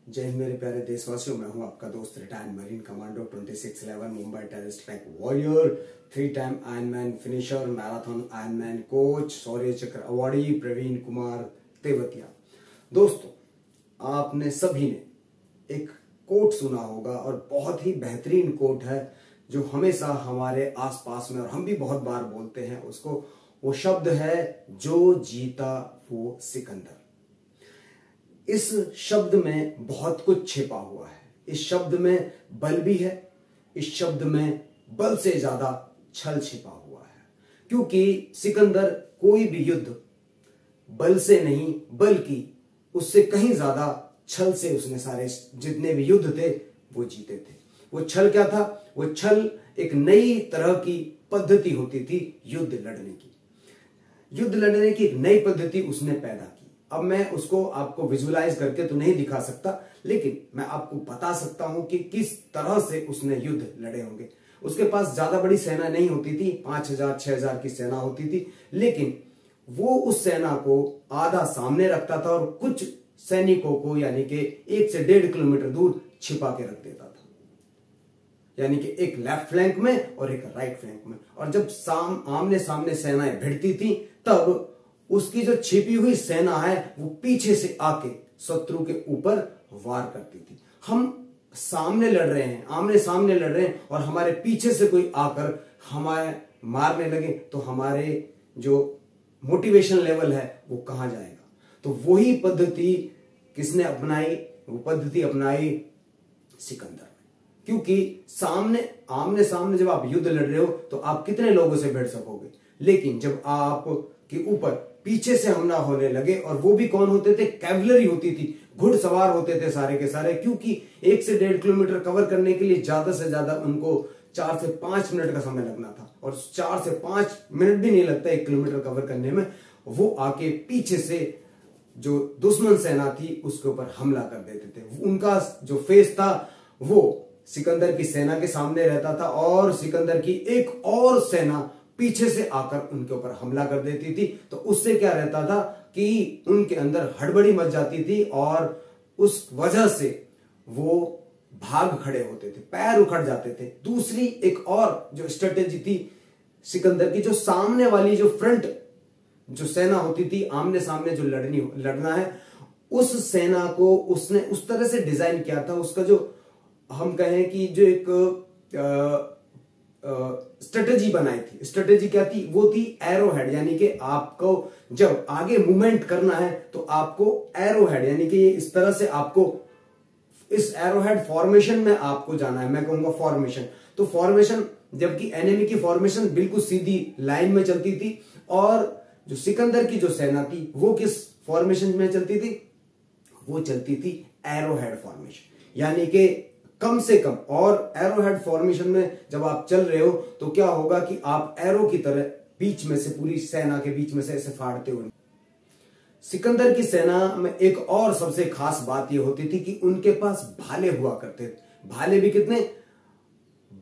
जय हिंद मेरे प्यारे देशवासियों, मैं हूं आपका दोस्त retired marine commando 2611 Mumbai terrorist attack warrior, 3 time ironman finisher, marathon ironman coach, Shaurya Chakra awardee Praveen Kumar Tewatia. दोस्तों, आपने सभी ने एक कोट सुना होगा और बहुत ही बेहतरीन कोट है जो हमेशा हमारे आसपास में और हम भी बहुत बार बोलते हैं उसको। वो शब्द है, जो जीता वो सिकंदर। इस शब्द में बहुत कुछ छिपा हुआ है। इस शब्द में बल भी है, इस शब्द में बल से ज्यादा छल छिपा हुआ है, क्योंकि सिकंदर कोई भी युद्ध बल से नहीं बल्कि उससे कहीं ज्यादा छल से उसने सारे जितने भी युद्ध थे वो जीते थे। वो छल क्या था? वो छल एक नई तरह की पद्धति होती थी युद्ध लड़ने की। युद्ध लड़ने की एक नई पद्धति उसने पैदा की। अब मैं उसको आपको विजुअलाइज करके तो नहीं दिखा सकता, लेकिन मैं आपको बता सकता हूं कि किस तरह से उसने युद्ध लड़े होंगे। उसके पास ज्यादा बड़ी सेना नहीं होती थी, 5000 6000 की सेना होती थी, लेकिन वो उस सेना को आधा सामने रखता था और कुछ सैनिकों को यानी कि 1 से 1.5 किलोमीटर दूर छिपा के रख देता था, यानी कि एक लेफ्ट फ्लैंक में और एक राइट फ्लैंक में। और जब आमने सामने सेनाएं भिड़ती थी तब उसकी जो छिपी हुई सेना है वो पीछे से आके शत्रु के ऊपर वार करती थी। हम सामने लड़ रहे हैं, आमने सामने लड़ रहे हैं और हमारे पीछे से कोई आकर हमें मारने लगे तो हमारे जो मोटिवेशन लेवल है वो कहां जाएगा। तो वही पद्धति किसने अपनाई? वो पद्धति अपनाई सिकंदर, क्योंकि आमने सामने जब आप युद्ध लड़ रहे हो तो आप कितने लोगों से भिड़ सकोगे, लेकिन जब आप के ऊपर पीछे से हमला होने लगे, और वो भी कौन होते थे? कैवलरी होती थी, घुड़सवार होते थे सारे के सारे, क्योंकि 1 से 1.5 किलोमीटर कवर करने के लिए ज्यादा से ज्यादा उनको 4 से 5 मिनट का समय लगना था, और 4 से 5 मिनट भी नहीं लगता 1 किलोमीटर कवर करने में। वो आके पीछे से जो दुश्मन सेना थी उसके ऊपर हमला कर देते थे। उनका जो फेस था वो सिकंदर की सेना के सामने रहता था और सिकंदर की एक और सेना पीछे से आकर उनके ऊपर हमला कर देती थी। तो उससे क्या रहता था कि उनके अंदर हड़बड़ी मच जाती थी और उस वजह से वो भाग खड़े होते थे, पैर उखड़ जाते थे। दूसरी एक और जो स्ट्रेटेजी थी सिकंदर की, जो सामने वाली जो फ्रंट जो सेना होती थी, आमने सामने जो लड़ना है, उस सेना को उसने उस तरह से डिजाइन किया था। उसका जो हम कहें कि जो एक स्ट्रेटेजी बनाई थी, स्ट्रेटेजी क्या थी? वो थी एरो हेड, यानी कि आपको जब आगे मूवमेंट करना है तो आपको एरो हेड यानी कि इस तरह से आपको इस एरो हेड फॉर्मेशन में आपको जाना है। मैं कहूंगा फॉर्मेशन, तो फॉर्मेशन, जबकि एनिमी की फॉर्मेशन बिल्कुल सीधी लाइन में चलती थी, और जो सिकंदर की जो सेना थी वो किस फॉर्मेशन में चलती थी? वो चलती थी एरो हेड फॉर्मेशन, यानी कि कम से कम। और एरो हेड फॉर्मेशन में जब आप चल रहे हो तो क्या होगा कि आप एरो की तरह बीच में से, पूरी सेना के बीच में से ऐसे फाड़ते हुए। सिकंदर की सेना में एक और सबसे खास बात यह होती थी कि उनके पास भाले हुआ करते थे। भाले भी कितने?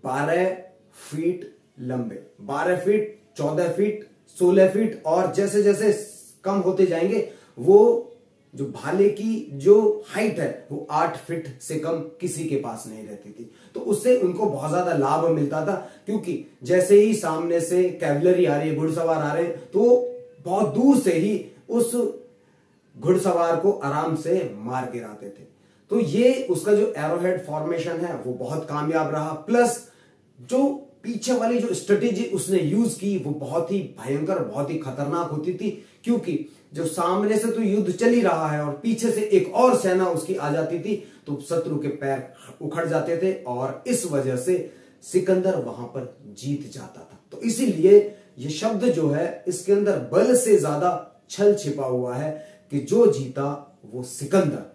12 फीट लंबे, 12 फीट, 14 फीट, 16 फीट, और जैसे जैसे कम होते जाएंगे वो जो भाले की जो हाइट है वो 8 फीट से कम किसी के पास नहीं रहती थी। तो उससे उनको बहुत ज्यादा लाभ मिलता था, क्योंकि जैसे ही सामने से कैवलरी आ रही है, घुड़सवार आ रहे हैं, तो बहुत दूर से ही उस घुड़सवार को आराम से मार गिराते थे। तो ये उसका जो एरोहेड फॉर्मेशन है वो बहुत कामयाब रहा। प्लस जो पीछे वाली जो स्ट्रेटेजी उसने यूज की वो बहुत ही भयंकर, बहुत ही खतरनाक होती थी, क्योंकि जो सामने से तो युद्ध चल ही रहा है और पीछे से एक और सेना उसकी आ जाती थी तो शत्रु के पैर उखड़ जाते थे, और इस वजह से सिकंदर वहां पर जीत जाता था। तो इसीलिए ये शब्द जो है इसके अंदर बल से ज्यादा छल छिपा हुआ है कि जो जीता वो सिकंदर।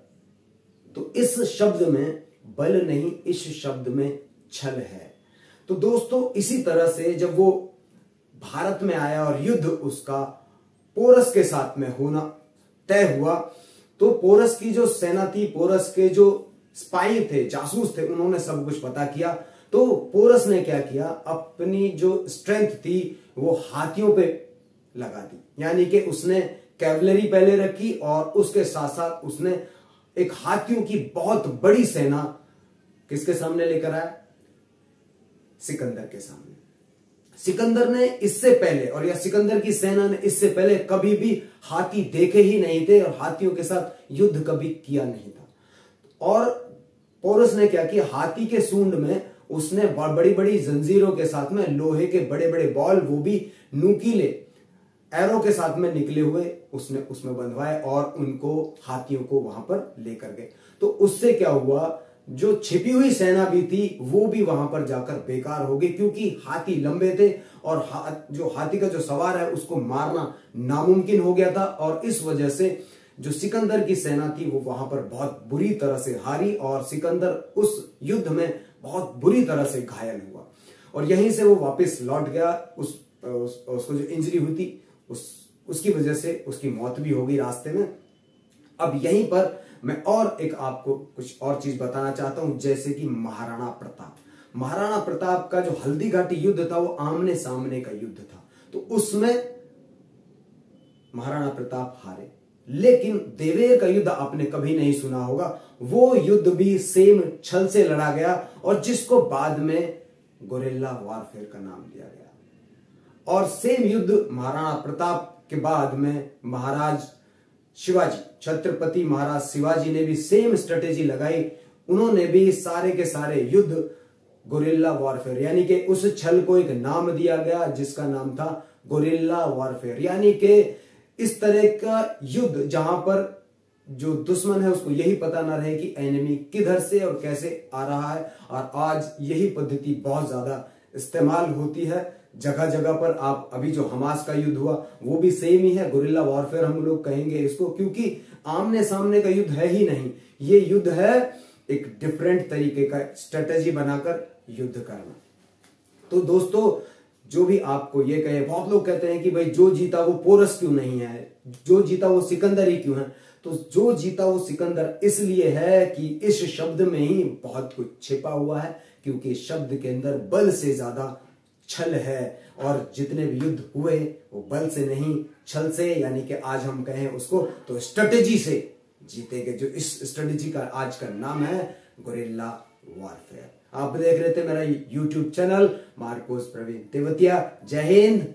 तो इस शब्द में बल नहीं, इस शब्द में छल है। तो दोस्तों, इसी तरह से जब वो भारत में आया और युद्ध उसका पोरस के साथ में होना तय हुआ, तो पोरस की जो सेना थी, पोरस के जो स्पाई थे, जासूस थे, उन्होंने सब कुछ पता किया। तो पोरस ने क्या किया? अपनी जो स्ट्रेंथ थी वो हाथियों पे लगा दी, यानी कि उसने कैवलरी पहले रखी और उसके साथ साथ उसने एक हाथियों की बहुत बड़ी सेना किसके सामने लेकर आया? सिकंदर के सामने। सिकंदर ने इससे पहले, और या सिकंदर की सेना ने इससे पहले कभी भी हाथी देखे ही नहीं थे और हाथियों के साथ युद्ध कभी किया नहीं था। और पोरस ने क्या किया, हाथी के सूंड में उसने बड़ी बड़ी जंजीरों के साथ में लोहे के बड़े बड़े बॉल, वो भी नुकीले एरो के साथ में निकले हुए, उसने उसमें बंधवाए और उनको हाथियों को वहां पर लेकर गए। तो उससे क्या हुआ, जो छिपी हुई सेना भी थी वो भी वहां पर जाकर बेकार हो गई, क्योंकि हाथी लंबे थे और जो हाथी का जो सवार है उसको मारना नामुमकिन हो गया था। और इस वजह से जो सिकंदर की सेना थी वो वहां पर बहुत बुरी तरह से हारी और सिकंदर उस युद्ध में बहुत बुरी तरह से घायल हुआ और यहीं से वो वापस लौट गया। उसको जो इंजरी हुई थी उसकी वजह से उसकी मौत भी हो गई रास्ते में। अब यहीं पर मैं और एक आपको कुछ और चीज बताना चाहता हूं, जैसे कि महाराणा प्रताप। महाराणा प्रताप का जो हल्दी घाटी युद्ध था वो आमने सामने का युद्ध था, तो उसमें महाराणा प्रताप हारे। लेकिन देवेर का युद्ध आपने कभी नहीं सुना होगा, वो युद्ध भी सेम छल से लड़ा गया और जिसको बाद में गोरिल्ला वॉरफेयर का नाम दिया गया। और सेम युद्ध महाराणा प्रताप के बाद में महाराज शिवाजी, छत्रपति महाराज शिवाजी ने भी सेम स्ट्रेटेजी लगाई। उन्होंने भी सारे के सारे युद्ध गोरिल्ला वॉरफेयर, यानी कि उस छल को एक नाम दिया गया जिसका नाम था गोरिल्ला वॉरफेयर, यानी कि इस तरह का युद्ध जहां पर जो दुश्मन है उसको यही पता ना रहे कि एनिमी किधर से और कैसे आ रहा है। और आज यही पद्धति बहुत ज्यादा इस्तेमाल होती है जगह जगह पर। आप अभी जो हमास का युद्ध हुआ वो भी सेम ही है, गोरिल्ला वॉरफेयर हम लोग कहेंगे इसको, क्योंकि आमने सामने का युद्ध है ही नहीं, ये युद्ध है एक डिफरेंट तरीके का स्ट्रेटेजी बनाकर युद्ध करना। तो दोस्तों, जो भी आपको ये कहे, बहुत लोग कहते हैं कि भाई जो जीता वो पोरस क्यों नहीं है, जो जीता वो सिकंदर ही क्यों है। तो जो जीता वो सिकंदर इसलिए है कि इस शब्द में ही बहुत कुछ छिपा हुआ है, क्योंकि शब्द के अंदर बल से ज्यादा छल है और जितने भी युद्ध हुए वो बल से नहीं छल से, यानी कि आज हम कहें उसको तो स्ट्रेटेजी से जीते गए। जो इस स्ट्रेटेजी का आज का नाम है गोरिल्ला वॉरफेयर। आप देख रहे थे मेरा YouTube चैनल मार्कोस प्रवीण तेवतिया। जय हिंद।